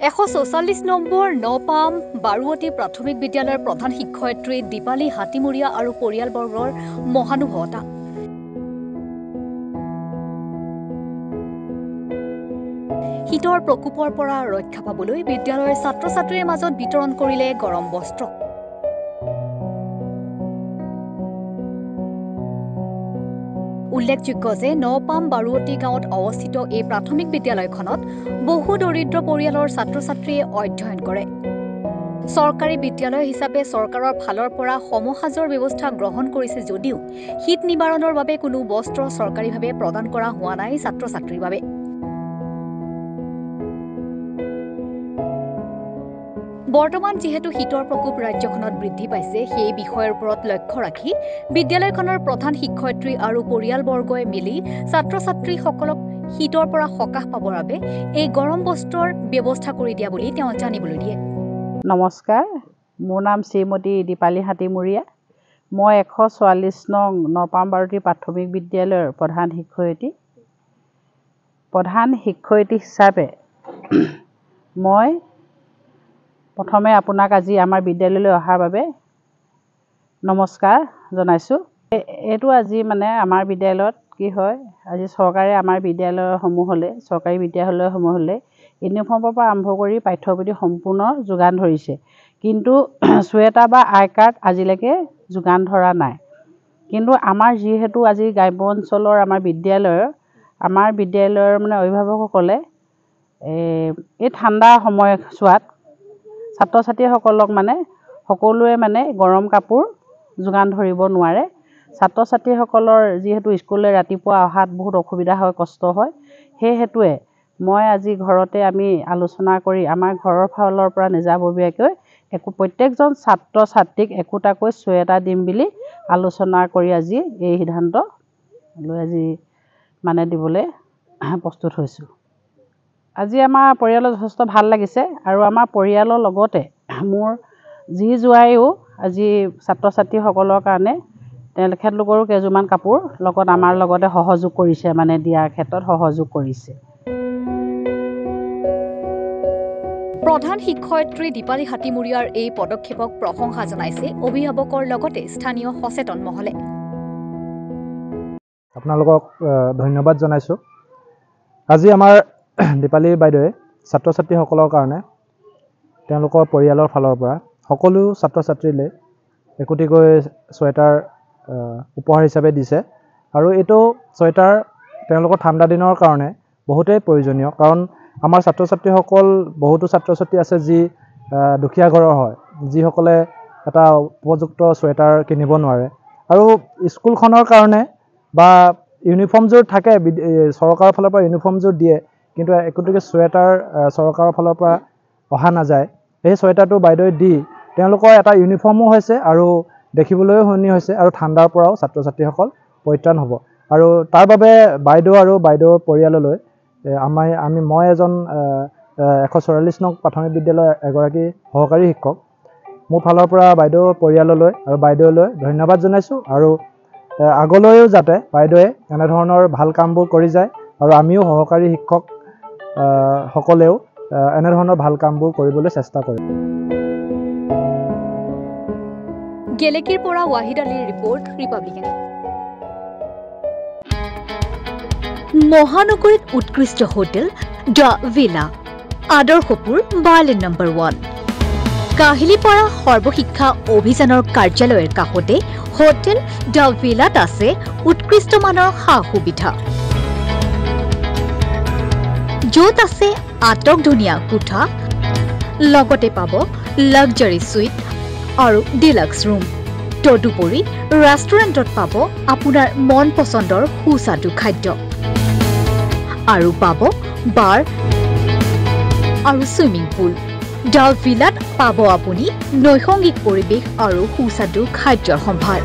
144 number Napam বাৰুৱতী প্ৰাথমিক বিদ্যালয়ৰ প্ৰধান শিক্ষয়িত্ৰী দীপালী হাতীমুৰীয়া আৰু পৰিয়ালবৰ্গৰ মহানুভৱতা। শীতৰ প্ৰকোপৰ পৰা ৰক্ষা পাবলৈ বিদ্যালয়ৰ ছাত্ৰ-ছাত্ৰীৰ মাজত বিতৰণ কৰিলে গৰম বস্ত্ৰ। উল্লেখযোগ্য যে নপাম বাৰুৱতী গাঁৱত অৱস্থিত এই প্ৰাথমিক বিদ্যালয়খনত বহু দৰিদ্ৰ পৰিয়ালৰ ছাত্ৰ-ছাত্ৰীয়ে অধ্যয়ন কৰে। চৰকাৰী বিদ্যালয় হিচাপে চৰকাৰৰ ফালৰ পৰা সমসাজৰ ব্যৱস্থা গ্ৰহণ কৰিছে যদিও শীত নিবাৰণৰ বাবে কোনো বস্ত্ৰ চৰকাৰীভাৱে প্ৰদান কৰা হোৱা নাই ছাত্ৰ-ছাত্ৰীৰ বাবে। বৰ্তমান যিহেতু শীতৰ প্ৰকোপ ৰাজ্যখনত বৃদ্ধি পাইছে, সেই বিষয়ৰ ওপৰত লক্ষ্য ৰাখি বিদ্যালয়খনৰ প্ৰধান শিক্ষয়িত্ৰী আৰু পৰিয়ালবৰ্গই মিলি ছাত্ৰ-ছাত্ৰীসকলক শীতৰ পৰা সকাহ পাবৰ বাবে এই গৰম বস্ত্ৰৰ ব্যৱস্থা কৰি দিয়া বুলি তেওঁ জানিবলৈ দিয়ে। নমস্কাৰ, মোৰ নাম শ্ৰীমতী দীপালী হাতীমুৰীয়া। মই 144 নং নপাম বাৰুৱতী প্ৰাথমিক বিদ্যালয়ৰ প্ৰধান শিক্ষয়িত্ৰী হিচাপে মই প্ৰথমে আপোনাক আজি আমাৰ বিদ্যালয়লৈ অহাৰ বাবে নমস্কাৰ জনাইছোঁ। এইটো আজি আমাৰ বিদ্যালয়ত কি হয়, আজি চৰকাৰে আমাৰ চৰকাৰী বিদ্যালয়সমূহলৈ ইউনিফৰ্মৰ পৰা আৰম্ভ কৰি পাঠ্যপুথি সম্পূৰ্ণ যোগান ধৰিছে, কিন্তু চুৱেটাৰ বা আই কাৰ্ড আজিলৈকে যোগান ধৰা নাই। কিন্তু আমাৰ যিহেতু আজি গ্ৰাম্য অঞ্চলৰ আমাৰ বিদ্যালয়ৰ অভিভাৱকসকলে এই ঠাণ্ডা সময়ছোৱাত ছাত্ৰ-ছাত্ৰীসকলক সকলোৱে গৰম কাপোৰ যোগান ধৰিব নোৱাৰে। ছাত্ৰ-ছাত্ৰীসকলৰ যিহেতু স্কুললৈ ৰাতিপুৱা অহাত বহুত অসুবিধা হয়, কষ্ট হয়, সেই হেতুৱে মই আজি ঘৰতে আমি আলোচনা কৰি আমাৰ ঘৰৰ ফালৰ পৰা নিজাববীয়াকৈ প্ৰত্যেকজন ছাত্ৰ-ছাত্ৰীক একোটাকৈ চুৱেটাৰ দিম বুলি আলোচনা কৰি আজি এই সিদ্ধান্ত লৈ আজি দিবলৈ প্ৰস্তুত হৈছোঁ। আজি আমাৰ পৰিয়ালৰ যথেষ্ট ভাল লাগিছে আৰু আমাৰ পৰিয়ালৰ লগতে মোৰ জী জোৱাইও আজি ছাত্ৰ-ছাত্ৰীসকলৰ কাৰণে তেখেতলোকৰো কেইযোৰমান কাপোৰ লগত আমাৰ লগতে সহযোগ কৰিছে, দিয়াৰ ক্ষেত্ৰত সহযোগ কৰিছে। প্ৰধান শিক্ষয়িত্ৰী দীপালী হাতীমুৰীয়াৰ এই পদক্ষেপক প্ৰশংসা জনাইছে অভিভাৱকৰ লগতে স্থানীয় সচেতন মহলে। আপোনালোকক ধন্যবাদ জনাইছোঁ। আজি আমাৰ দীপালী বাইদেৱে ছাত্ৰ-ছাত্ৰীসকলৰ কাৰণে তেওঁলোকৰ পৰিয়ালৰ ফালৰ পৰা সকলো ছাত্ৰ-ছাত্ৰীলৈ একোটিকৈ চুৱেটাৰ উপহাৰ হিচাপে দিছে, আৰু এইটো চুৱেটাৰ তেওঁলোকৰ ঠাণ্ডা দিনৰ কাৰণে বহুতেই প্ৰয়োজনীয়, কাৰণ আমাৰ ছাত্ৰ-ছাত্ৰীসকল বহুতো ছাত্ৰ-ছাত্ৰী আছে যি দুখীয়া ঘৰৰ হয়, যিসকলে এটা উপযুক্ত চুৱেটাৰ কিনিব নোৱাৰে, আৰু স্কুলখনৰ কাৰণে বা ইউনিফৰ্মযোৰ থাকে, চৰকাৰৰ ফালৰ পৰা ইউনিফৰ্মযোৰ দিয়ে, কিন্তু একোটিকৈ চুৱেটাৰ চৰকাৰৰ ফালৰ পৰা অহা নাযায়। সেই চুৱেটাৰটো বাইদেৱে দি তেওঁলোকৰ এটা ইউনিফৰ্মো হৈছে আৰু দেখিবলৈও শুৱনি হৈছে, আৰু ঠাণ্ডাৰ পৰাও ছাত্ৰ-ছাত্ৰীসকল পৰিত্ৰাণ হ'ব। আৰু তাৰ বাবে বাইদেউ আৰু বাইদেউৰ পৰিয়াললৈ মই এজন 144 নং প্ৰাথমিক বিদ্যালয়ৰ এগৰাকী সহকাৰী শিক্ষক, মোৰ ফালৰ পৰা বাইদেউৰ পৰিয়াললৈ আৰু বাইদেউলৈ ধন্যবাদ জনাইছোঁ, আৰু আগলৈও যাতে বাইদেৱে এনেধৰণৰ ভাল কামবোৰ কৰি যায়, আৰু আমিও সহকাৰী শিক্ষক সকলেও এনেধৰণৰ ভাল কামবোৰ কৰিবলৈ চেষ্টা কৰিম। গেলেকীৰ পৰা ৱাহিদ আলীৰ ৰিপৰ্ট, ৰিপাব্লিকান। মহানগৰীত উৎকৃষ্ট hotel the villa, Adarshapur, Berlin number 1। Kahilipara সৰ্বশিক্ষা অভিযানৰ কাৰ্যালয়ৰ কাষতে হোটেল দ্য ভিলাত আছে উৎকৃষ্ট মানৰ সা-সুবিধা, য'ত আছে আটকধুনীয়া কোঠা, লগতে পাব লাক্সাৰী সুইট আৰু ডিলাক্স ৰুম। তদুপৰি ৰেষ্টুৰেণ্টত পাব আপোনাৰ মন পচন্দৰ সুস্বাদু খাদ্য, আৰু পাব বাৰ আৰু ছুইমিং পুল। দ্য ভিলাত পাব আপুনি নৈসংগিক পৰিৱেশ আৰু সুস্বাদু খাদ্যৰ সম্ভাৰ।